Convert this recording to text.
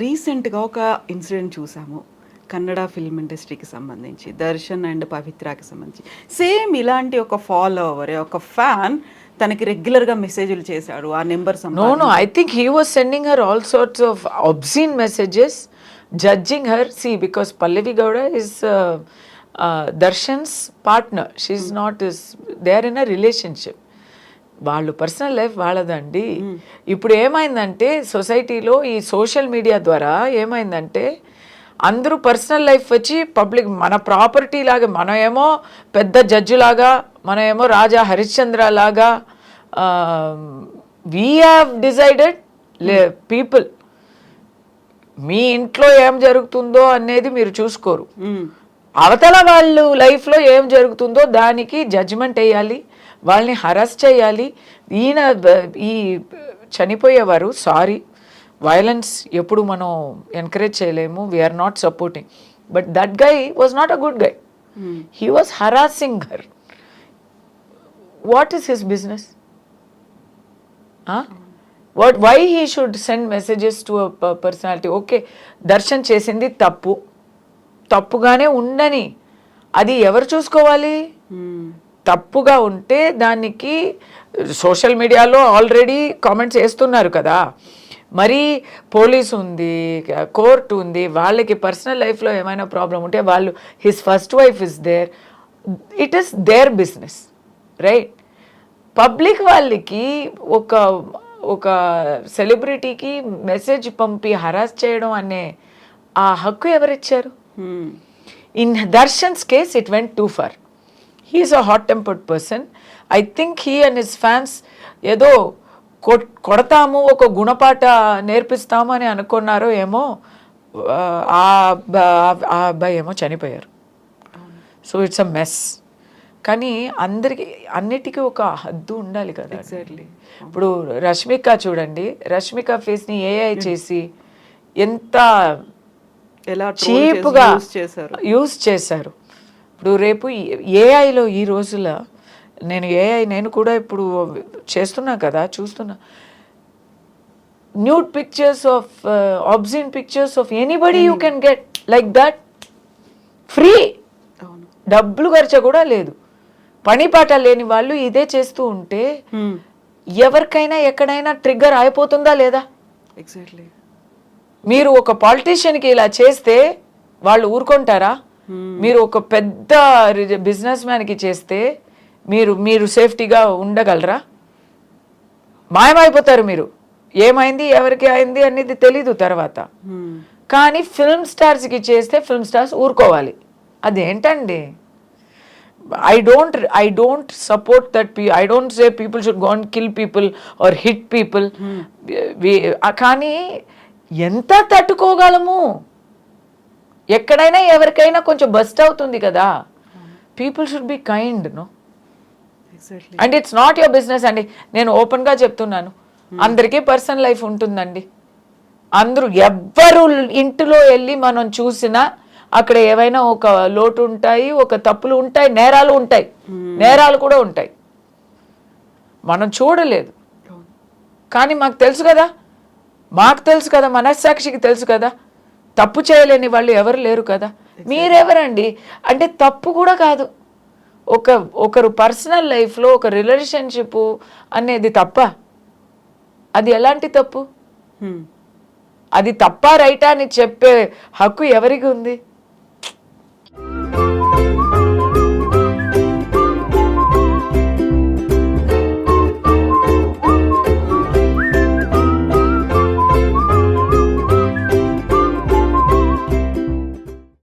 రీసెంట్గా ఒక ఇన్సిడెంట్ చూసాము కన్నడ ఫిల్మ్ ఇండస్ట్రీకి సంబంధించి దర్శన్ అండ్ పవిత్రకి సంబంధించి సేమ్ ఇలాంటి ఒక ఫాలోవర్ ఒక ఫ్యాన్ తనకి రెగ్యులర్గా మెసేజ్లు చేశాడు ఆ number No, I think he was sending her all sorts of obscene messages, judging her. See, because Pallavi Gowda is Darshan's partner. She's not his. They are in a relationship. వాళ్ళు personal life వాళ్ళదండి. ఇప్పుడు ఏమైందంటే సొసైటీలో ఈ social media ద్వారా ఏమైందంటే అందరూ personal life వచ్చి public మన ప్రాపర్టీ లాగా, మనం ఏమో పెద్ద జడ్జి లాగా, మనం ఏమో రాజా హరిశ్చంద్ర లాగా వీ హ్యావ్ డిసైడెడ్ పీపుల్ మీ ఇంట్లో ఏం జరుగుతుందో అనేది మీరు చూసుకోరు. అవతల వాళ్ళు లైఫ్లో ఏం జరుగుతుందో దానికి జడ్జిమెంట్ వేయాలి, వాళ్ళని హరాస్ చేయాలి. ఈయన ఈ చనిపోయేవారు సారీ వైలెన్స్ ఎప్పుడు మనం ఎంకరేజ్ చేయలేము, we are not supporting, but that guy was not a good guy. He was harassing her. What is his business? Why he should send messages to a personality? Okay, Darshan చేసింది తప్పు, తప్పుగానే ఉండని, అది ఎవరు చూసుకోవాలి? తప్పుగా ఉంటే దానికి సోషల్ మీడియాలో ఆల్రెడీ కామెంట్స్ వేస్తున్నారు కదా, మరి పోలీసు ఉంది, కోర్టు ఉంది, వాళ్ళకి పర్సనల్ లైఫ్లో ఏమైనా ప్రాబ్లం ఉంటే వాళ్ళు his first wife is there, it is their business, right? Public వాళ్ళకి ఒక సెలబ్రిటీకి మెసేజ్ పంపి హరాస్ చేయడం అనే ఆ హక్కు ఎవరిచ్చారు? In Darshan's case it went too far. He is a hot tempered person. I think he and his fans ఏదో కొడతాము, ఒక గుణపాఠ నేర్పిస్తాము అని అనుకున్నారో ఏమో. ఆ అబ్బాయి ఏమో చనిపోయారు. So it's a mess. కానీ అన్నిటికీ ఒక హద్దు ఉండాలి కదా. ఎగ్జాక్ట్లీ. ఇప్పుడు రష్మిక చూడండి, రష్మిక ఫేస్ని ఏఐ చేసి ఎంత చీప్గా యూజ్ చేశారు. ఇప్పుడు రేపు ఏఐలో ఈ రోజుల్లో నేను కూడా ఇప్పుడు చేస్తున్నా కదా, చూస్తున్నా nude pictures of obscene pictures of anybody you can get like that free. డబ్బులు ఖర్చు కూడా లేదు. పని పాట లేని వాళ్ళు ఇదే చేస్తూ ఉంటే ఎవరికైనా ఎక్కడైనా ట్రిగ్గర్ అయిపోతుందా లేదా? ఎగ్జాక్ట్లీ. మీరు ఒక పాలిటీషియన్కి ఇలా చేస్తే వాళ్ళు ఊరుకుంటారా? మీరు ఒక పెద్ద బిజినెస్ మ్యాన్కి చేస్తే మీరు సేఫ్టీగా ఉండగలరా? మాయమైపోతారు మీరు. ఏమైంది, ఎవరికి అయింది అనేది తెలీదు తర్వాత. కానీ ఫిల్మ్ స్టార్స్కి చేస్తే ఫిల్మ్ స్టార్స్ ఊరుకోవాలి. అదేంటండి? I don't support that. I don't say people should go and kill people or hit people. కానీ ఎంత తట్టుకోగలము? ఎక్కడైనా ఎవరికైనా కొంచెం బస్ట్ అవుతుంది కదా. People should be kind, no? And it's not your business అండి. నేను ఓపెన్గా చెప్తున్నాను, అందరికీ పర్సనల్ లైఫ్ ఉంటుందండి. అందరూ ఎవ్వరు ఇంటిలో వెళ్ళి మనం చూసినా అక్కడ ఏవైనా ఒక లోటు ఉంటాయి, ఒక తప్పులు ఉంటాయి, నేరాలు ఉంటాయి, నేరాలు కూడా ఉంటాయి. మనం చూడలేదు కానీ మాకు తెలుసు కదా, మనస్సాక్షికి తెలుసు కదా, తప్పు చేయలేని వాళ్ళు ఎవరు లేరు కదా. మీరెవరండి? అంటే తప్పు కూడా కాదు. ఒకరు పర్సనల్ లైఫ్లో ఒక రిలేషన్షిప్ అనేది తప్ప? అది ఎలాంటి తప్పు? అది తప్ప రైటా అని చెప్పే హక్కు ఎవరికి ఉంది?